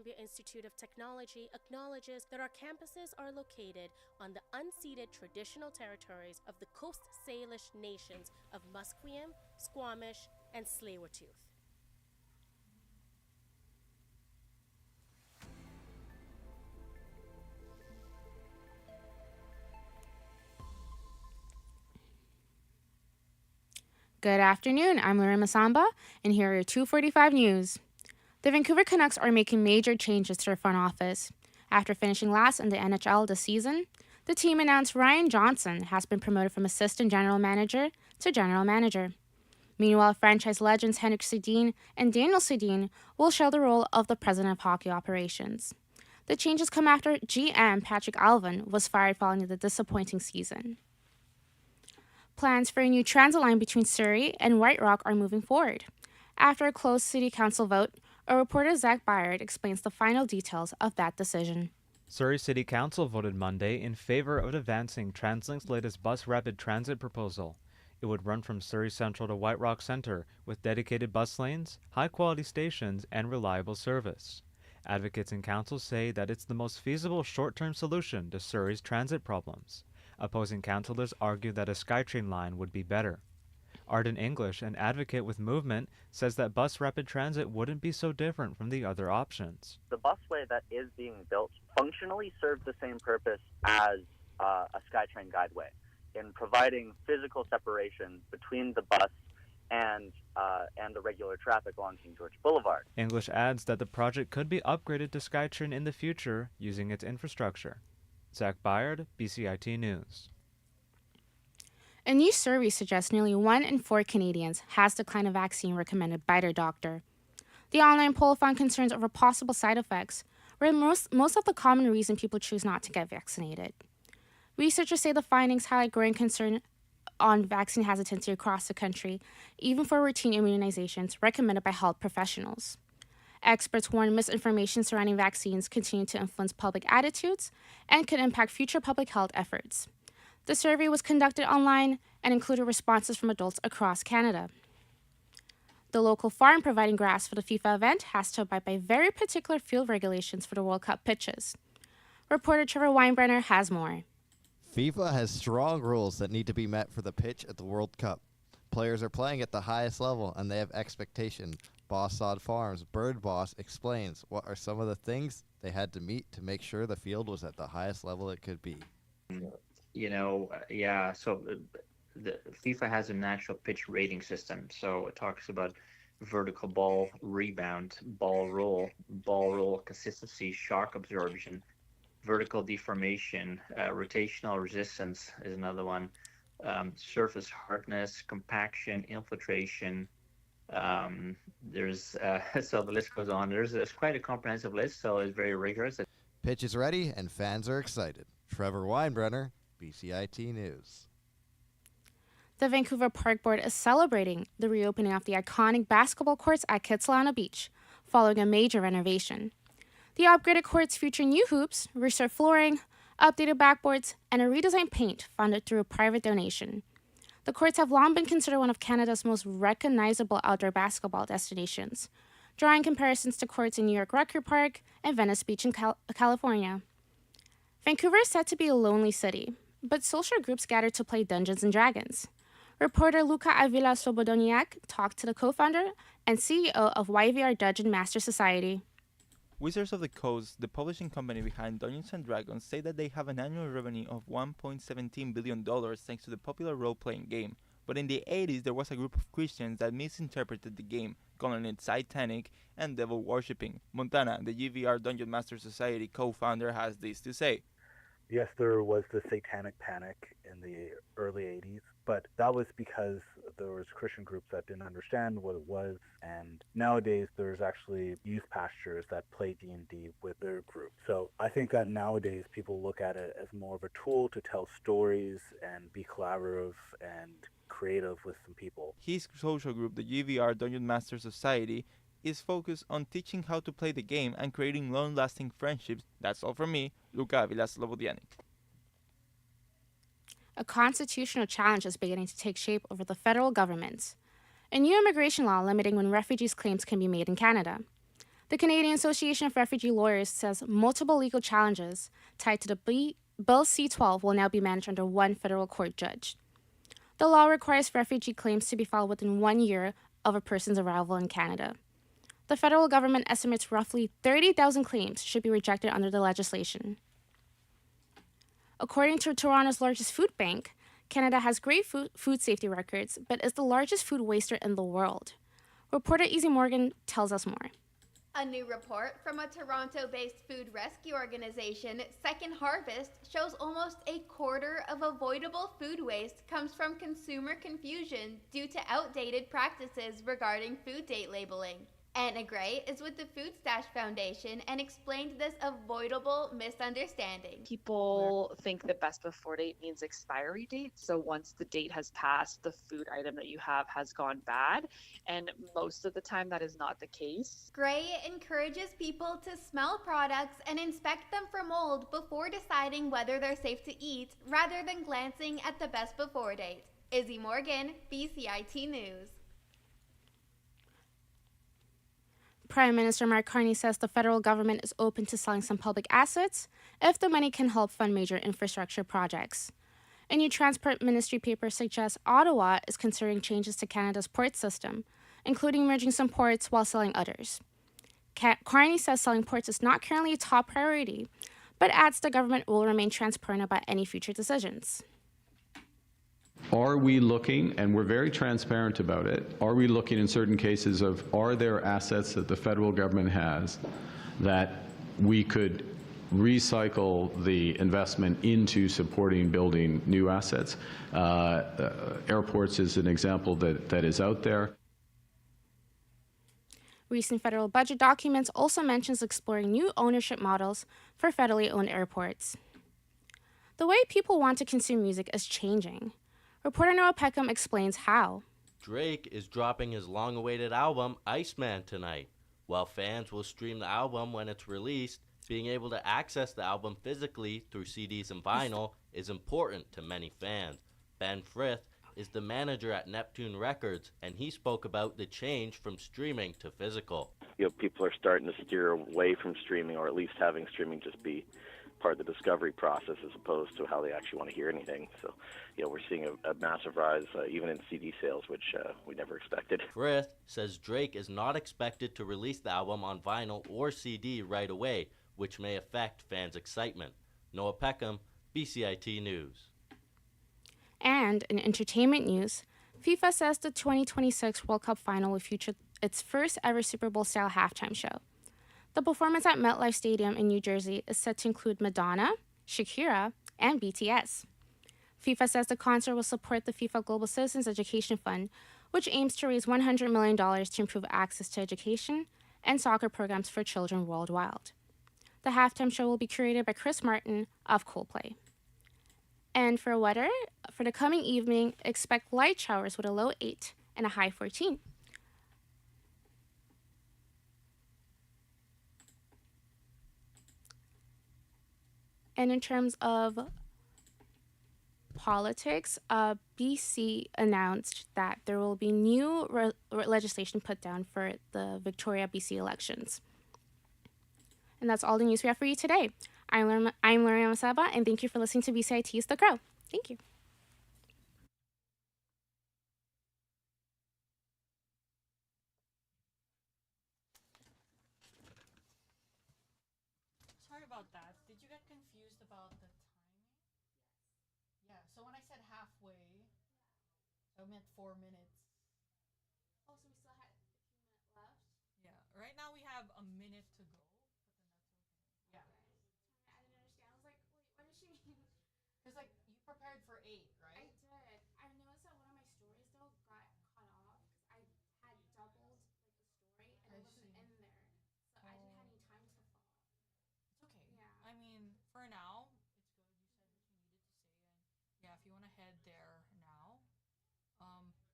Columbia Institute of Technology acknowledges that our campuses are located on the unceded traditional territories of the Coast Salish nations of Musqueam, Squamish, and Tsleil-Waututh. Good afternoon, I'm Lorena Masamba, and here are your 2:45 news. The Vancouver Canucks are making major changes to their front office. After finishing last in the NHL this season, the team announced Ryan Johnson has been promoted from assistant general manager to general manager. Meanwhile, franchise legends Henrik Sedin and Daniel Sedin will share the role of the president of hockey operations. The changes come after GM Patrick Alvin was fired following the disappointing season. Plans for a new transit line between Surrey and White Rock are moving forward. After a closed city council vote, a reporter Zach Byard explains the final details of that decision. Surrey City Council voted Monday in favor of advancing TransLink's latest bus rapid transit proposal. It would run from Surrey Central to White Rock Center with dedicated bus lanes, high-quality stations, and reliable service. Advocates in council say that it's the most feasible short-term solution to Surrey's transit problems. Opposing councillors argue that a SkyTrain line would be better. Arden English, an advocate with Movement, says that bus rapid transit wouldn't be so different from the other options. The busway that is being built functionally serves the same purpose as a SkyTrain guideway in providing physical separation between the bus and the regular traffic along King George Boulevard. English adds that the project could be upgraded to SkyTrain in the future using its infrastructure. Zach Byard, BCIT News. A new survey suggests nearly 1 in 4 Canadians has declined a vaccine recommended by their doctor. The online poll found concerns over possible side effects, where most of the common reason people choose not to get vaccinated. Researchers say the findings highlight growing concern on vaccine hesitancy across the country, even for routine immunizations recommended by health professionals. Experts warn misinformation surrounding vaccines continue to influence public attitudes and could impact future public health efforts. The survey was conducted online and included responses from adults across Canada. The local farm providing grass for the FIFA event has to abide by very particular field regulations for the World Cup pitches. Reporter Trevor Weinbrenner has more. FIFA has strong rules that need to be met for the pitch at the World Cup. Players are playing at the highest level and they have expectations. Boss Sod Farms Bird Boss explains what are some of the things they had to meet to make sure the field was at the highest level it could be. So the FIFA has a natural pitch rating system. So it talks about vertical ball rebound, ball roll consistency, shock absorption, vertical deformation, rotational resistance is another one, surface hardness, compaction, infiltration. There's so the list goes on. There's quite a comprehensive list, so it's very rigorous. Pitch is ready and fans are excited. Trevor Weinbrenner, BCIT News. The Vancouver Park Board is celebrating the reopening of the iconic basketball courts at Kitsilano Beach following a major renovation. The upgraded courts feature new hoops, restored flooring, updated backboards, and a redesigned paint funded through a private donation. The courts have long been considered one of Canada's most recognizable outdoor basketball destinations, drawing comparisons to courts in New York Rutgers Park and Venice Beach in California. Vancouver is said to be a lonely city, but social groups gather to play Dungeons & Dragons. Reporter Luca Avila Slobodoniak talked to the co-founder and CEO of YVR Dungeon Master Society. Wizards of the Coast, the publishing company behind Dungeons & Dragons, say that they have an annual revenue of $1.17 billion thanks to the popular role-playing game. But in the 80s, there was a group of Christians that misinterpreted the game, calling it satanic and devil-worshipping. Montana, the GVR Dungeon Master Society co-founder, has this to say. Yes, there was the satanic panic in the early 80s, but that was because there was Christian groups that didn't understand what it was, and nowadays there's actually youth pastors that play D&D with their group. So I think that nowadays people look at it as more of a tool to tell stories and be collaborative and creative with some people. His social group, the GVR Dungeon Master Society, is focused on teaching how to play the game and creating long-lasting friendships. That's all from me, Luca Avila Slobodianic. A constitutional challenge is beginning to take shape over the federal government. A new immigration law limiting when refugees' claims can be made in Canada. The Canadian Association of Refugee Lawyers says multiple legal challenges tied to the Bill C-12 will now be managed under one federal court judge. The law requires refugee claims to be filed within 1 year of a person's arrival in Canada. The federal government estimates roughly 30,000 claims should be rejected under the legislation. According to Toronto's largest food bank, Canada has great food safety records, but is the largest food waster in the world. Reporter Easy Morgan tells us more. A new report from a Toronto-based food rescue organization, Second Harvest, shows almost a quarter of avoidable food waste comes from consumer confusion due to outdated practices regarding food date labeling. Anna Gray is with the Food Stash Foundation and explained this avoidable misunderstanding. People think that best before date means expiry date. So once the date has passed, the food item that you have has gone bad. And most of the time that is not the case. Gray encourages people to smell products and inspect them for mold before deciding whether they're safe to eat, rather than glancing at the best before date. Izzy Morgan, BCIT News. Prime Minister Mark Carney says the federal government is open to selling some public assets if the money can help fund major infrastructure projects. A new Transport Ministry paper suggests Ottawa is considering changes to Canada's port system, including merging some ports while selling others. Carney says selling ports is not currently a top priority, but adds the government will remain transparent about any future decisions. Are we looking, and we're very transparent about it, are we looking in certain cases of, are there assets that the federal government has that we could recycle the investment into supporting building new assets? Airports is an example that is out there. Recent federal budget documents also mentions exploring new ownership models for federally owned airports. The way people want to consume music is changing. Reporter Noah Peckham explains how. Drake is dropping his long-awaited album, Iceman, tonight. While fans will stream the album when it's released, being able to access the album physically through CDs and vinyl is important to many fans. Ben Frith is the manager at Neptune Records, and he spoke about the change from streaming to physical. People are starting to steer away from streaming, or at least having streaming just be part of the discovery process as opposed to how they actually want to hear anything. So, we're seeing a massive rise even in CD sales, which we never expected. Frith says Drake is not expected to release the album on vinyl or CD right away, which may affect fans' excitement. Noah Peckham, BCIT News. And in entertainment news, FIFA says the 2026 World Cup final will feature its first ever Super Bowl-style halftime show. The performance at MetLife Stadium in New Jersey is set to include Madonna, Shakira, and BTS. FIFA says the concert will support the FIFA Global Citizens Education Fund, which aims to raise $100 million to improve access to education and soccer programs for children worldwide. The halftime show will be curated by Chris Martin of Coldplay. And for weather, for the coming evening, expect light showers with a low 8 and a high 14. And in terms of politics, BC announced that there will be new legislation put down for the Victoria BC elections. And that's all the news we have for you today. I'm Lorena Masaba, and thank you for listening to BCIT's The Crow. Thank you. Sorry about that. Did you get confused about the timing? Yeah, so when I said halfway, I meant 4 minutes. Oh, so we still had a few minutes left? Yeah, right now we have a minute to go, but then that's okay. Yeah. I didn't understand. I was like, wait, what does she mean? Because, like, you prepared for 8, right? I did. I noticed that one of my stories, though, got cut off because I had doubled, the story, and it wasn't in there. So I didn't have any time to follow. It's okay. Yeah. I mean, for now, it's good. You said what you needed to say, and yeah, if you want to head there now,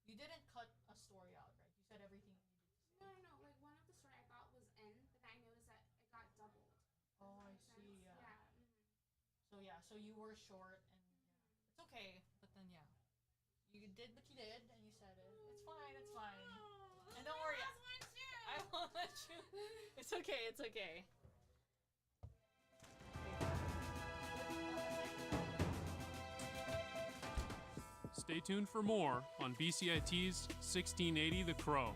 you didn't cut a story out, right? You said everything you needed to say. No. Like, one of the story I thought was in, but then I noticed that it got doubled. Oh, I see. Yeah. So you were short, and yeah, it's okay. But then yeah, you did what you did, and you said it. It's fine. It's fine. And don't worry. I won't let you. It's okay. It's okay. Stay tuned for more on BCIT's 1680 The Crow.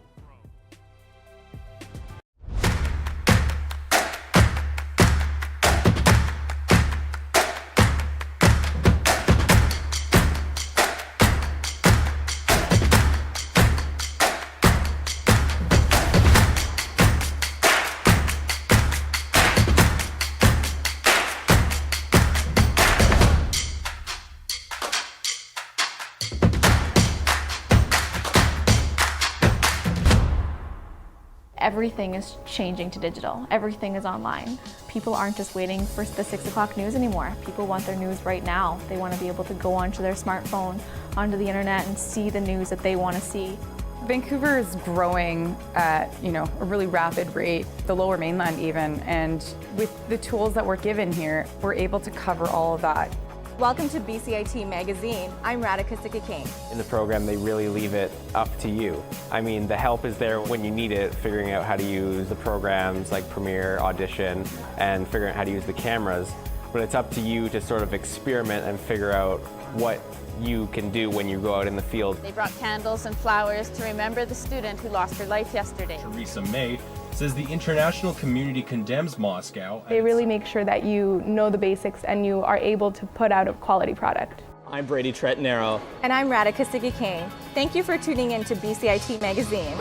Everything is changing to digital. Everything is online. People aren't just waiting for the 6 o'clock news anymore. People want their news right now. They want to be able to go onto their smartphone, onto the internet, and see the news that they want to see. Vancouver is growing at, a really rapid rate, the Lower Mainland even, and with the tools that we're given here, we're able to cover all of that. Welcome to BCIT Magazine. I'm Radhika Sikakane. In the program, they really leave it up to you. I mean, the help is there when you need it, figuring out how to use the programs like Premiere, Audition, and figuring out how to use the cameras. But it's up to you to sort of experiment and figure out what you can do when you go out in the field. They brought candles and flowers to remember the student who lost her life yesterday. Theresa May says the international community condemns Moscow. They really make sure that you know the basics and you are able to put out a quality product. I'm Brady Tretnero. And I'm Radhika Sikakane. Thank you for tuning in to BCIT Magazine.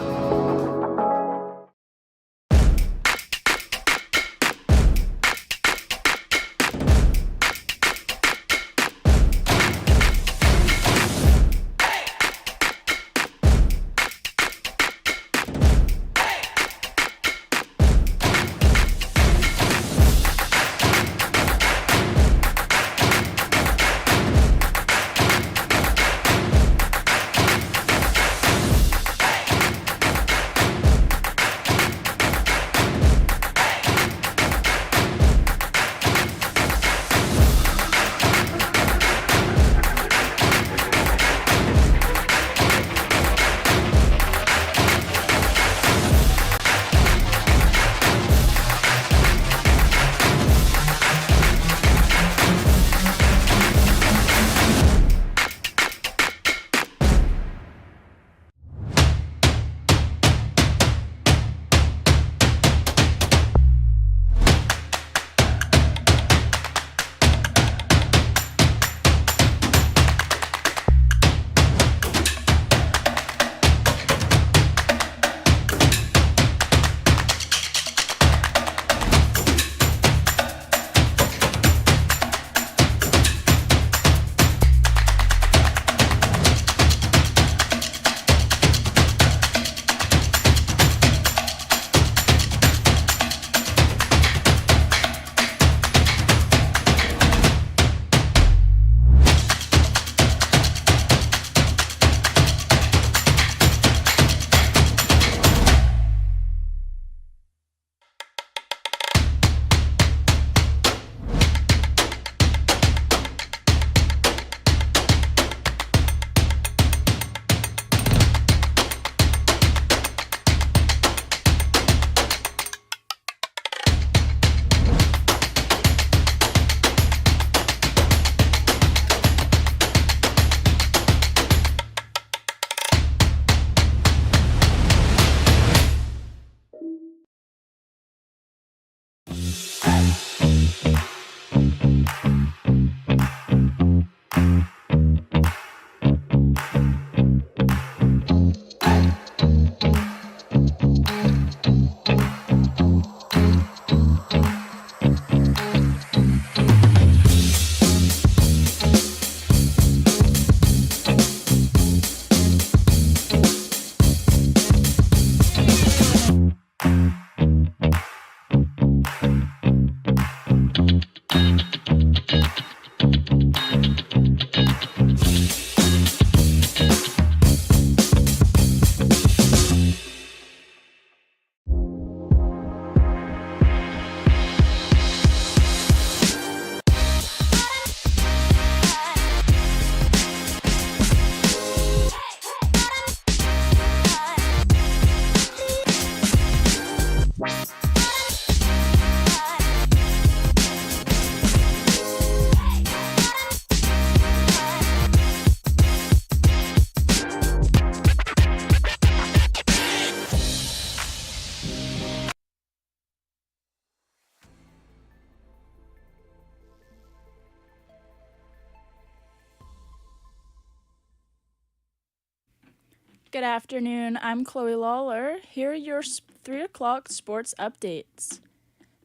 Good afternoon, I'm Chloe Lawler. Here are your 3 o'clock sports updates.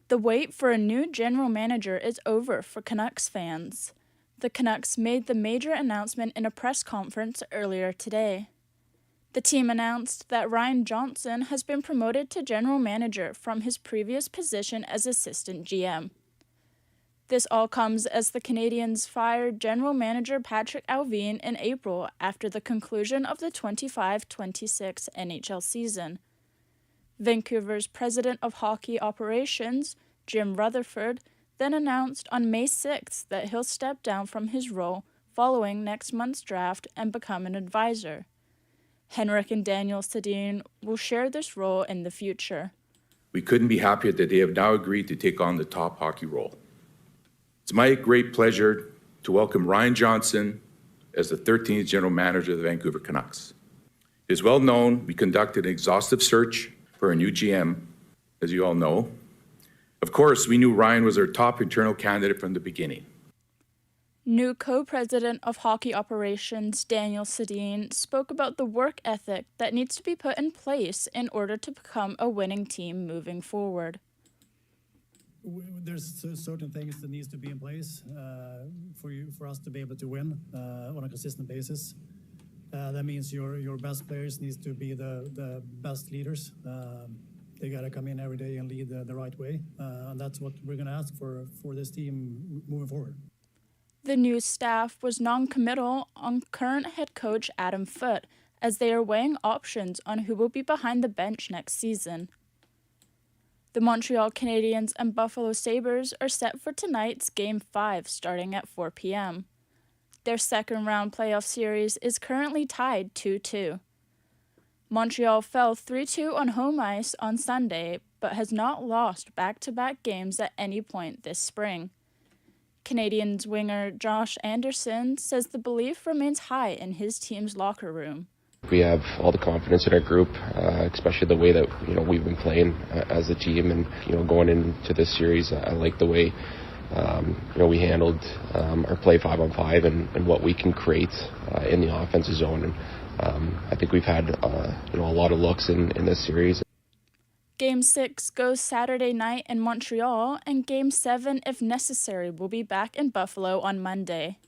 The wait for a new general manager is over for Canucks fans. The Canucks made the major announcement in a press conference earlier today. The team announced that Ryan Johnson has been promoted to general manager from his previous position as assistant GM. This all comes as the Canadiens fired general manager Patrick Allvin in April after the conclusion of the 25-26 NHL season. Vancouver's president of hockey operations, Jim Rutherford, then announced on May 6th that he'll step down from his role following next month's draft and become an advisor. Henrik and Daniel Sedin will share this role in the future. We couldn't be happier that they have now agreed to take on the top hockey role. It's my great pleasure to welcome Ryan Johnson as the 13th General Manager of the Vancouver Canucks. It is well known we conducted an exhaustive search for a new GM, as you all know. Of course, we knew Ryan was our top internal candidate from the beginning. New co-president of hockey operations, Daniel Sedin, spoke about the work ethic that needs to be put in place in order to become a winning team moving forward. There's certain things that needs to be in place for us to be able to win on a consistent basis. That means your best players needs to be the best leaders. They got to come in every day and lead the right way, and that's what we're going to ask for this team moving forward. The new staff was non-committal on current head coach Adam Foote, as they are weighing options on who will be behind the bench next season. The Montreal Canadiens and Buffalo Sabres are set for tonight's Game 5 starting at 4 p.m. Their second-round playoff series is currently tied 2-2. Montreal fell 3-2 on home ice on Sunday, but has not lost back-to-back games at any point this spring. Canadiens winger Josh Anderson says the belief remains high in his team's locker room. We have all the confidence in our group, especially the way that we've been playing as a team, and going into this series, I like the way we handled our play 5-on-5 and what we can create in the offensive zone. And I think we've had a lot of looks in this series. Game 6 goes Saturday night in Montreal, and Game 7, if necessary, will be back in Buffalo on Monday.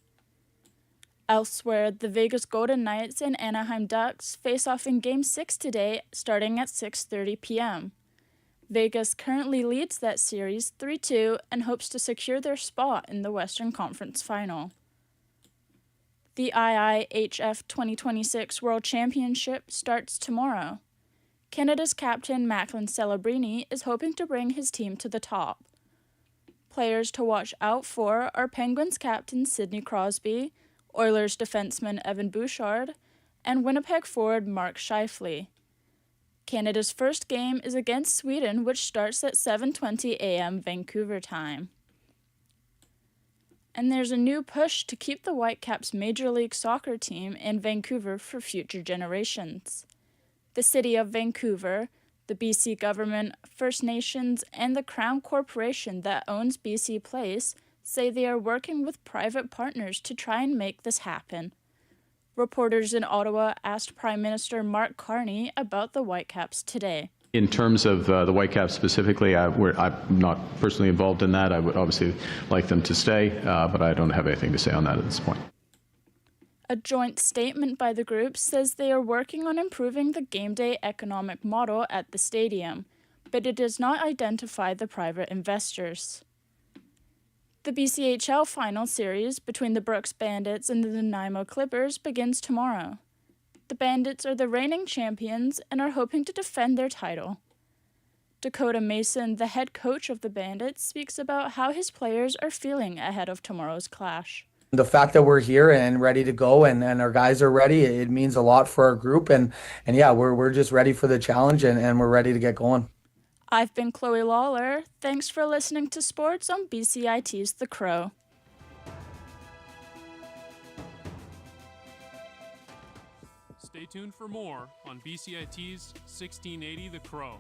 Elsewhere, the Vegas Golden Knights and Anaheim Ducks face off in Game 6 today, starting at 6:30 p.m. Vegas currently leads that series 3-2 and hopes to secure their spot in the Western Conference Final. The IIHF 2026 World Championship starts tomorrow. Canada's captain Macklin Celebrini is hoping to bring his team to the top. Players to watch out for are Penguins captain Sidney Crosby, Oilers defenseman Evan Bouchard, and Winnipeg forward Mark Scheifele. Canada's first game is against Sweden, which starts at 7:20 a.m. Vancouver time. And there's a new push to keep the Whitecaps Major League Soccer team in Vancouver for future generations. The City of Vancouver, the BC government, First Nations, and the Crown Corporation that owns BC Place say they are working with private partners to try and make this happen. Reporters in Ottawa asked Prime Minister Mark Carney about the Whitecaps today. In terms of the Whitecaps specifically, I'm not personally involved in that. I would obviously like them to stay, but I don't have anything to say on that at this point. A joint statement by the group says they are working on improving the game day economic model at the stadium, but it does not identify the private investors. The BCHL final series between the Brooks Bandits and the Nanaimo Clippers begins tomorrow. The Bandits are the reigning champions and are hoping to defend their title. Dakota Mason, the head coach of the Bandits, speaks about how his players are feeling ahead of tomorrow's clash. The fact that we're here and ready to go and our guys are ready, it means a lot for our group. And yeah, we're just ready for the challenge and we're ready to get going. I've been Chloe Lawler. Thanks for listening to Sports on BCIT's The Crow. Stay tuned for more on BCIT's 1680 The Crow.